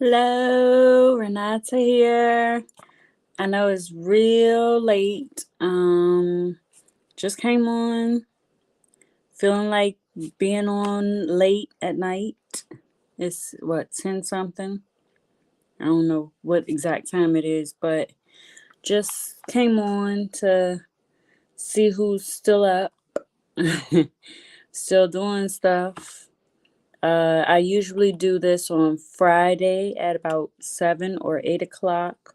Hello, Renata here. I know it's real late. Just came on, feeling like being on late at night. It's what, 10 something? I don't know what exact time it is, but just came on to see who's still up, still doing stuff. I usually do this on Friday at about 7 or 8 o'clock.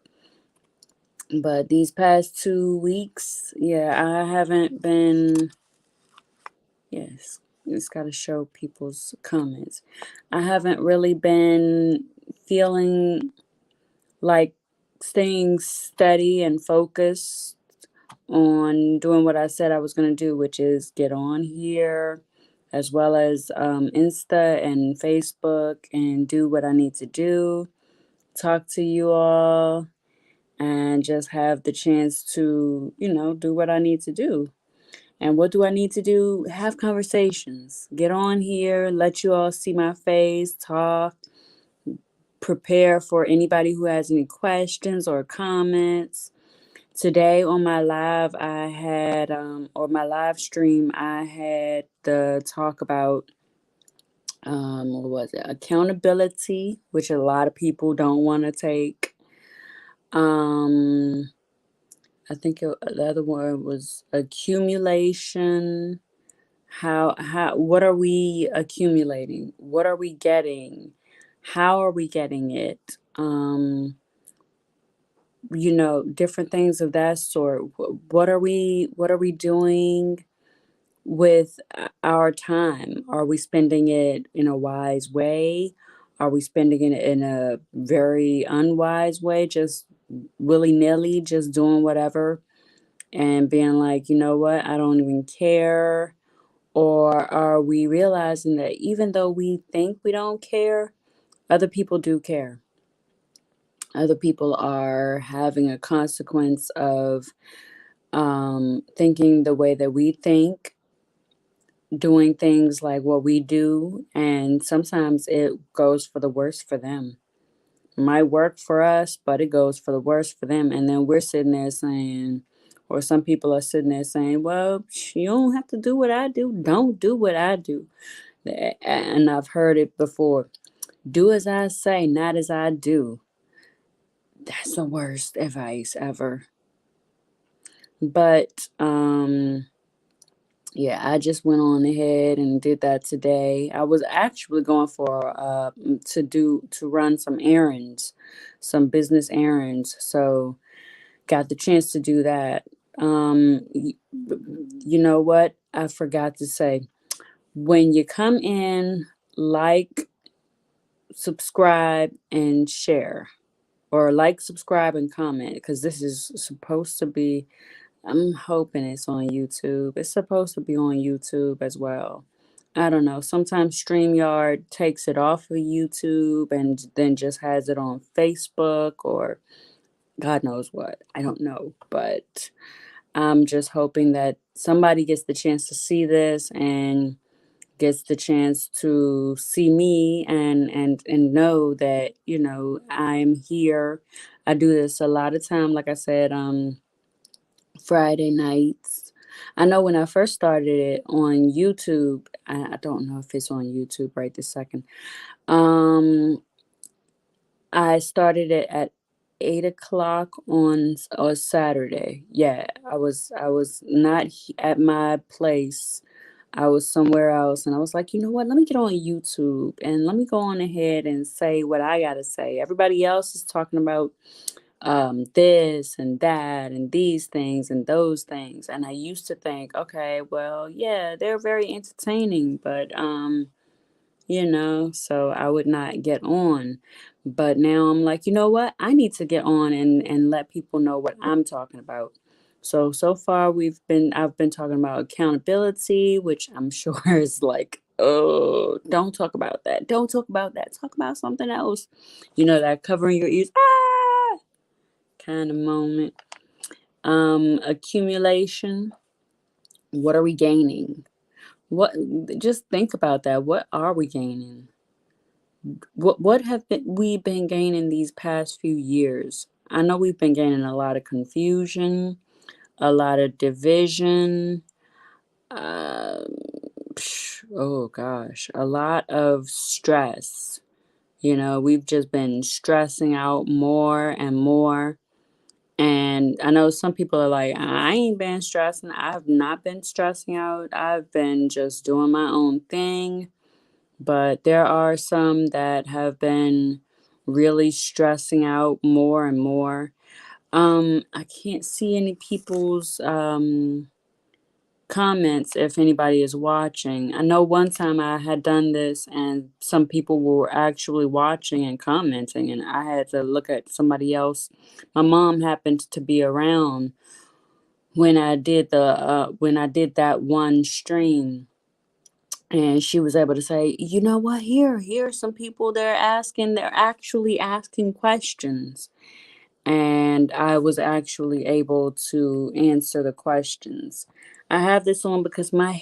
But these past 2 weeks, yeah, I haven't been. Yes, it's got to show people's comments. I haven't really been feeling like staying steady and focused on doing what I said I was going to do, which is get on here as well as Insta and Facebook and do what I need to do, talk to you all, and just have the chance to, do what I need to do. And what do I need to do? Have conversations. Get on here, let you all see my face, talk, prepare for anybody who has any questions or comments. Today on my live, I had, or my live stream, I had the talk about, what was it? Accountability, which a lot of people don't want to take. Um, the other one was accumulation. What are we accumulating? What are we getting? How are we getting it? Different things of that sort. What are we doing with our time? Are we spending it in a wise way? Are we spending it in a very unwise way, just willy-nilly, just doing whatever and being like, you know what, I don't even care? Or are we realizing that even though we think we don't care, other people do care? Other people are having a consequence of thinking the way that we think, doing things like what we do, and sometimes it goes for the worse for them. Might work for us, but it goes for the worse for them. And then we're sitting there saying, or some people are sitting there saying, well, you don't have to do what I do. Don't do what I do. And I've heard it before. Do as I say, not as I do. That's the worst advice ever. But yeah, I just went on ahead and did that today. I was actually going to run some errands, some business errands. So got the chance to do that. You know what? I forgot to say, when you come in, like, subscribe, and share, or like, subscribe, and comment, because this is supposed to be, I'm hoping it's on YouTube. It's supposed to be on YouTube as well. I don't know. Sometimes StreamYard takes it off of YouTube and then just has it on Facebook or God knows what. I don't know. But I'm just hoping that somebody gets the chance to see this and gets the chance to see me and know that, I'm here. I do this a lot of time, like I said, Friday nights. I know when I first started it on YouTube, I don't know if it's on YouTube right this second. Um, I started it at 8 o'clock on a Saturday. Yeah, I was not at my place. I was somewhere else, and I was like, you know what? Let me get on YouTube and let me go on ahead and say what I gotta say. Everybody else is talking about this and that and these things and those things, and I used to think, okay, well, yeah, they're very entertaining, but so I would not get on. But now I'm like, you know what? I need to get on and let people know what I'm talking about. So far I've been talking about accountability, which I'm sure is like, oh, don't talk about that. Don't talk about that. Talk about something else. That covering your ears, kind of moment. Accumulation. What are we gaining? What Just think about that. What are we gaining? what have we been gaining these past few years? I know we've been gaining a lot of confusion, a lot of division, uh, oh gosh, a lot of stress. You know, we've just been stressing out more and more. And I know some people are like, I ain't been stressing. I've not been stressing out. I've been just doing my own thing. But there are some that have been really stressing out more and more. I can't see any people's comments if anybody is watching. I know one time I had done this and some people were actually watching and commenting, and I had to look at somebody else. My mom happened to be around when I did that one stream, and she was able to say, you know what, here are some people, they're actually asking questions. And I was actually able to answer the questions. I have this on because my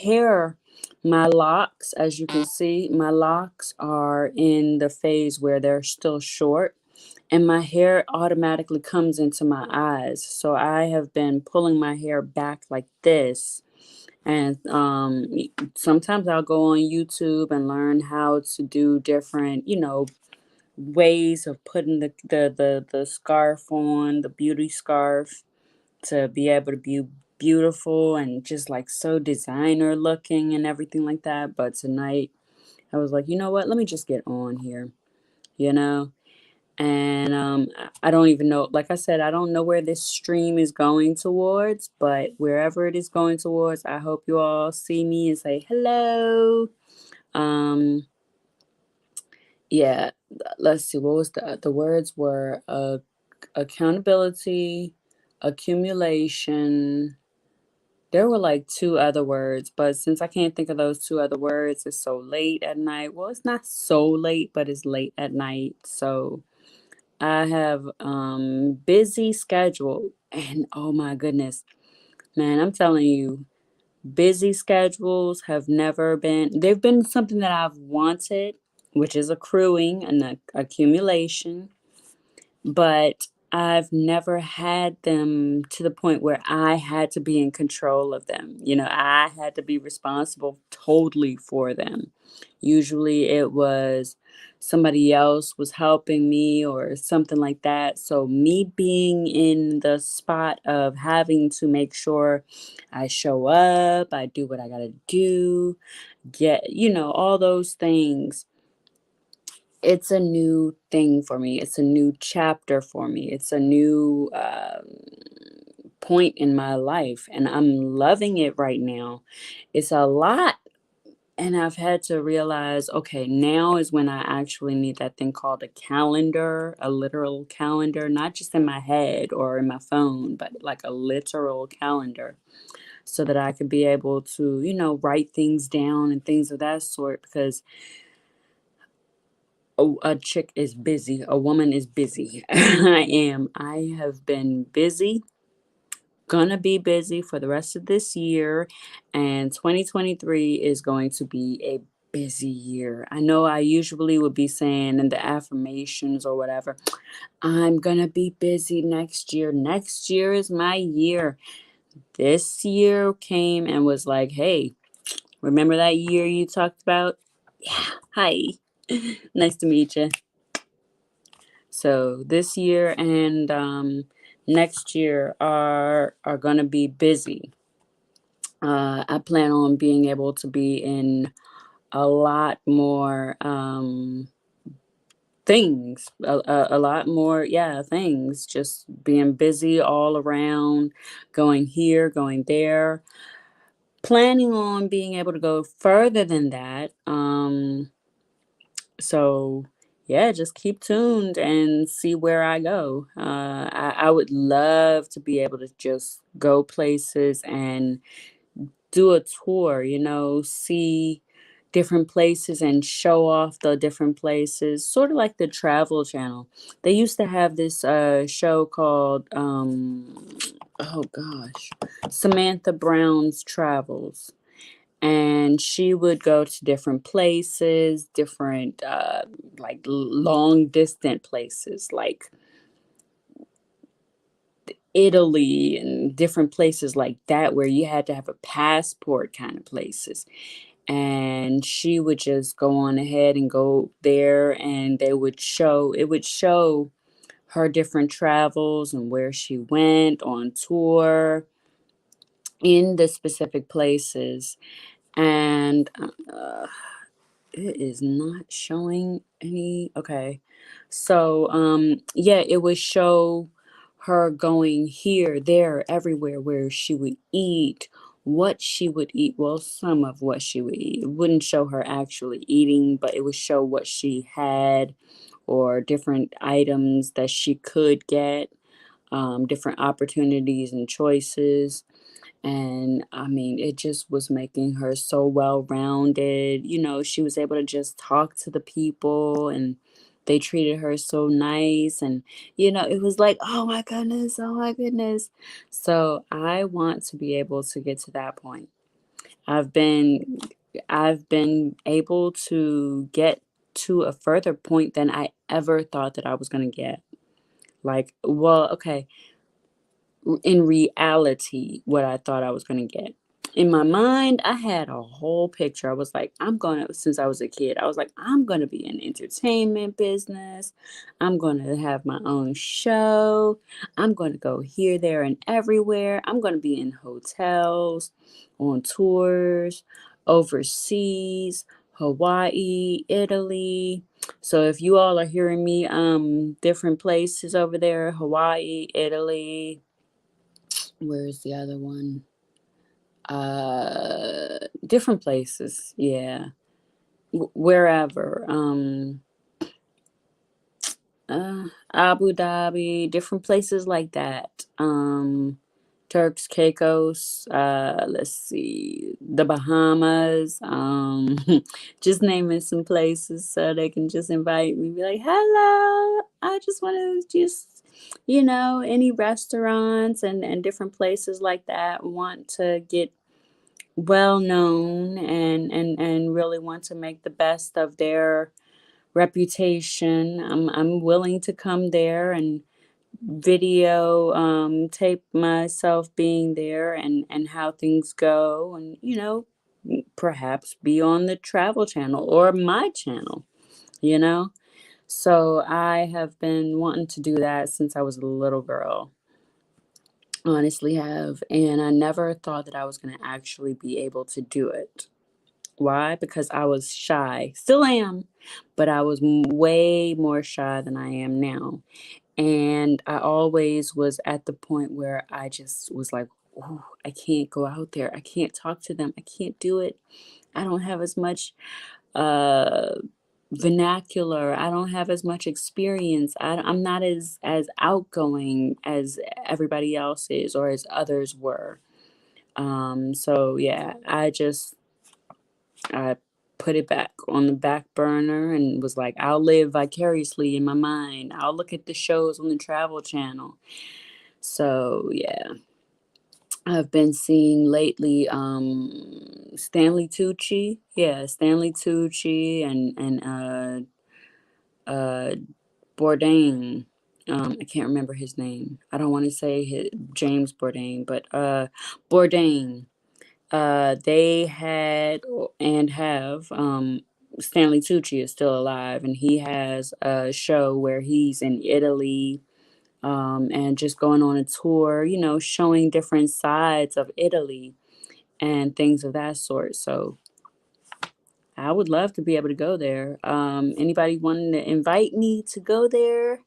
locks, as you can see, my locks are in the phase where they're still short, and my hair automatically comes into my eyes. So I have been pulling my hair back like this. And sometimes I'll go on YouTube and learn how to do different, ways of putting the scarf on, the beauty scarf, to be able to be beautiful and just like so designer looking and everything like that. But tonight I was like, you know what? Let me just get on here, you know? And I don't even know, like I said, I don't know where this stream is going towards, but wherever it is going towards, I hope you all see me and say hello. Um, yeah, let's see, what was the words were accountability, accumulation. There were like two other words, but since I can't think of those two other words, it's so late at night. Well, it's not so late, but it's late at night. So I have busy schedule, and oh my goodness, man, I'm telling you, busy schedules have never been, they've been something that I've wanted, which is accruing and accumulation, but I've never had them to the point where I had to be in control of them. You know, I had to be responsible totally for them. Usually it was somebody else was helping me or something like that. So me being in the spot of having to make sure I show up, I do what I got to do, get, all those things, it's a new thing for me. It's a new chapter for me. It's a new point in my life, and I'm loving it right now. It's a lot. And I've had to realize, okay, now is when I actually need that thing called a calendar, a literal calendar, not just in my head or in my phone, but like a literal calendar, so that I can be able to, write things down and things of that sort. Because a chick is busy. A woman is busy. I am. I have been busy, gonna be busy for the rest of this year, and 2023 is going to be a busy year. I know I usually would be saying in the affirmations or whatever, I'm gonna be busy next year. Next year is my year. This year came and was like, hey, remember that year you talked about? Yeah. Hi. Nice to meet you. So this year and next year are gonna be busy. I plan on being able to be in a lot more things, a lot more, yeah, things. Just being busy all around, going here, going there. Planning on being able to go further than that. So yeah, just keep tuned and see where I go. I would love to be able to just go places and do a tour, see different places and show off the different places, sort of like the Travel Channel. They used to have this show called, oh gosh, Samantha Brown's Travels. and she would go to different places, different like long distant places like Italy and different places like that where you had to have a passport kind of places. And she would just go on ahead and go there, and it would show her different travels and where she went on tour in the specific places. And it is not showing any. Okay. So, yeah, it would show her going here, there, everywhere where she would eat, what she would eat. Well, some of what she would eat. It wouldn't show her actually eating, but it would show what she had or different items that she could get, different opportunities and choices. And I mean, it just was making her so well rounded. She was able to just talk to the people, and they treated her so nice. And, it was like, oh my goodness, oh my goodness. So I want to be able to get to that point. I've been I've been able to get to a further point than I ever thought that I was gonna get. Like, well, okay, in reality what I thought I was going to get. In my mind, I had a whole picture. I was like, since I was a kid, I was like, I'm going to be in entertainment business. I'm going to have my own show. I'm going to go here, there, and everywhere. I'm going to be in hotels, on tours, overseas, Hawaii, Italy. So if you all are hearing me, different places over there, Hawaii, Italy, where's the other one? Different places. Yeah. Wherever. Abu Dhabi, different places like that. Turks, Caicos, let's see, the Bahamas, just naming some places so they can just invite me, be like, hello, I just want to just, any restaurants and different places like that want to get well known and really want to make the best of their reputation. I'm willing to come there and video tape myself being there and how things go, and perhaps be on the travel channel or my channel, you know so I have been wanting to do that since I was a little girl. Honestly have, and I never thought that I was going to actually be able to do it. Why? Because I was shy, still am, but I was way more shy than I am now. And I always was at the point where I just was like, oh, I can't go out there. I can't talk to them. I can't do it. I don't have as much uh, vernacular. I don't have as much experience. I'm not as outgoing as everybody else is or as others were. So yeah, I put it back on the back burner and was like, I'll live vicariously in my mind. I'll look at the shows on the Travel Channel. So yeah, I've been seeing lately Stanley Tucci. Yeah, Stanley Tucci and Bourdain. I can't remember his name. I don't want to say James Bourdain, but Bourdain. They had and have Stanley Tucci is still alive, and he has a show where he's in Italy, and just going on a tour, showing different sides of Italy and things of that sort. So I would love to be able to go there. Anybody wanting to invite me to go there?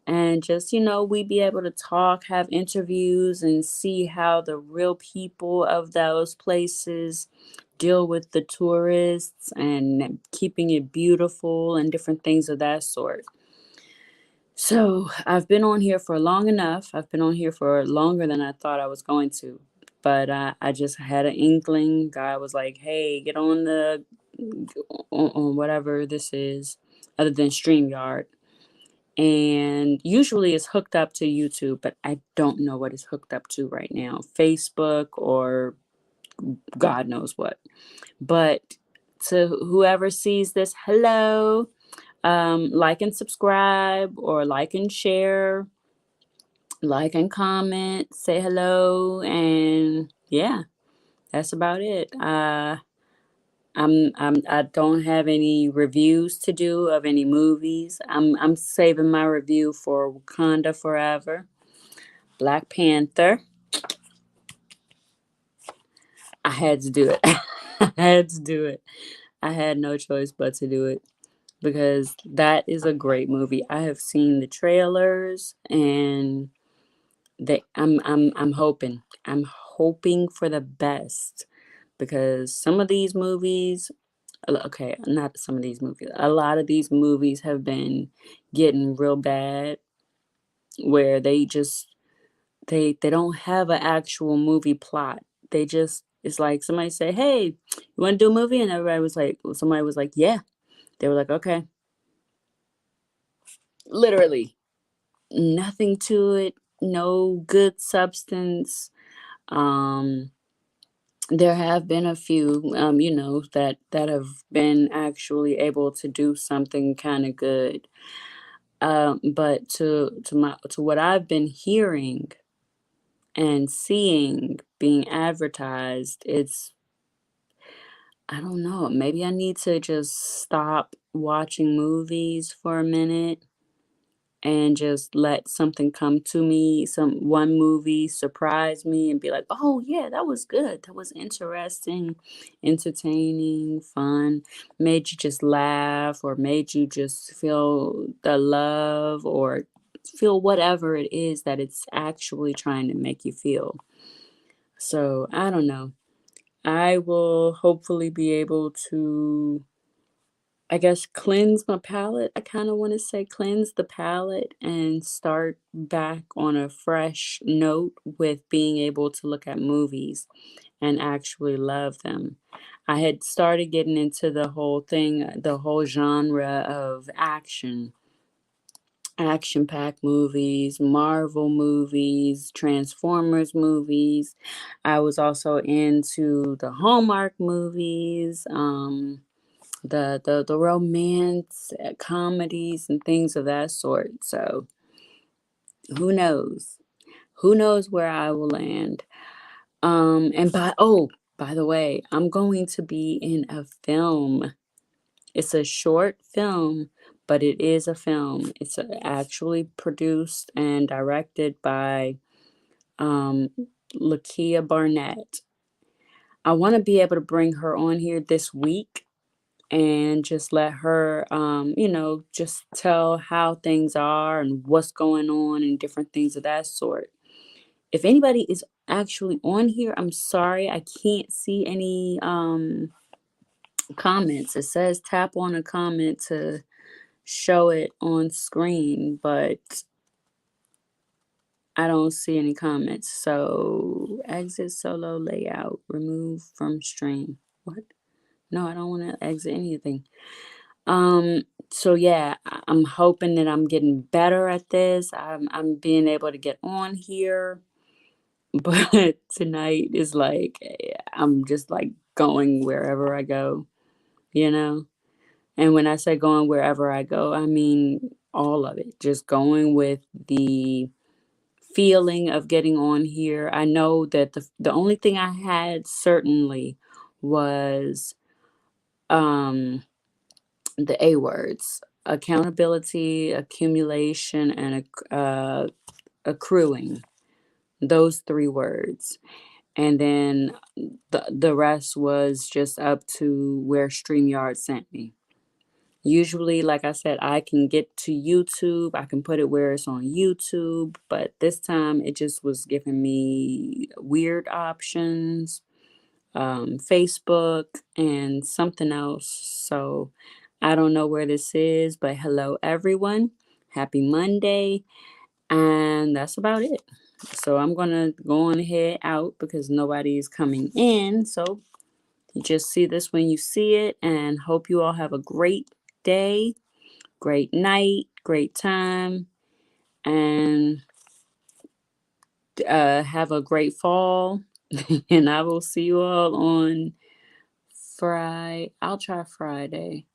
And just, we be able to talk, have interviews, and see how the real people of those places deal with the tourists and keeping it beautiful and different things of that sort. So I've been on here for long enough. I've been on here for longer than I thought I was going to. But I just had an inkling. God was like, hey, get on on whatever this is, other than StreamYard. And usually it's hooked up to YouTube, but I don't know what it's hooked up to right now. Facebook or God knows what. But to whoever sees this, hello. Like and subscribe, or like and share, like and comment, say hello, and yeah, that's about it. I don't have any reviews to do of any movies. I'm saving my review for Wakanda Forever, Black Panther. I had to do it. I had to do it. I had no choice but to do it because that is a great movie. I have seen the trailers, and I'm hoping. I'm hoping for the best, because some of these movies, okay, not some of these movies, a lot of these movies have been getting real bad, where they don't have an actual movie plot. They just, it's like somebody say, "Hey, you want to do a movie?" And everybody was like, somebody was like, "Yeah." They were like, "Okay." Literally nothing to it, no good substance. Um there have been a few, that have been actually able to do something kind of good. But to what I've been hearing and seeing being advertised, it's, I don't know. Maybe I need to just stop watching movies for a minute and just let something come to me, some one movie surprise me and be like, "Oh yeah, that was good. That was interesting, entertaining, fun, made you just laugh, or made you just feel the love, or feel whatever it is that it's actually trying to make you feel." So, I don't know. I will hopefully be able to, I guess, cleanse my palate. I kind of want to say cleanse the palate and start back on a fresh note with being able to look at movies and actually love them. I had started getting into the whole thing, the whole genre of action packed movies, Marvel movies, Transformers movies. I was also into the Hallmark movies. The romance, comedies and things of that sort. So who knows? Who knows where I will land? And by the way, I'm going to be in a film. It's a short film, but it is a film. It's actually produced and directed by um, Lakia Barnett. I want to be able to bring her on here this week and just let her, just tell how things are and what's going on and different things of that sort. If anybody is actually on here, I'm sorry, I can't see any comments. It says tap on a comment to show it on screen, but I don't see any comments. So exit solo layout, remove from stream. What? No, I don't want to exit anything. So yeah, I'm hoping that I'm getting better at this. I'm being able to get on here, but tonight is like, I'm just like going wherever I go, you know? And when I say going wherever I go, I mean all of it. Just going with the feeling of getting on here. I know that the only thing I had certainly was um the A words: accountability, accumulation, and accruing. Those three words. And then the rest was just up to where StreamYard sent me. Usually, like I said, I can get to YouTube, I can put it where it's on YouTube, but this time it just was giving me weird options, Facebook, and something else. So I don't know where this is, but hello, everyone. Happy Monday. And that's about it. So I'm going to go on ahead out because nobody is coming in. So you just see this when you see it, and hope you all have a great day, great night, great time, and have a great fall. And I will see you all on Friday. I'll try Friday.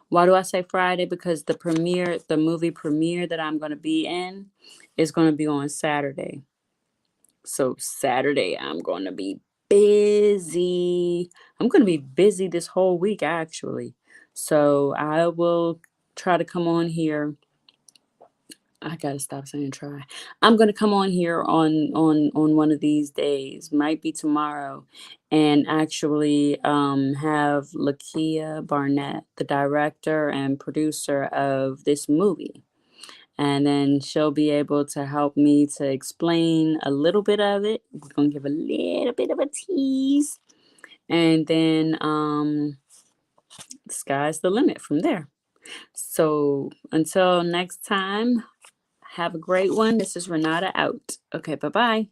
Why do I say Friday? Because the movie premiere that I'm going to be in is going to be on Saturday. So Saturday, I'm going to be busy. I'm going to be busy this whole week, actually. So I will try to come on here. I gotta stop saying try. I'm gonna come on here on one of these days, might be tomorrow, and actually have Lakia Barnett, the director and producer of this movie, and then she'll be able to help me to explain a little bit of it. We're gonna give a little bit of a tease, and then the sky's the limit from there. So until next time, have a great one. This is Renata out. Okay, bye bye.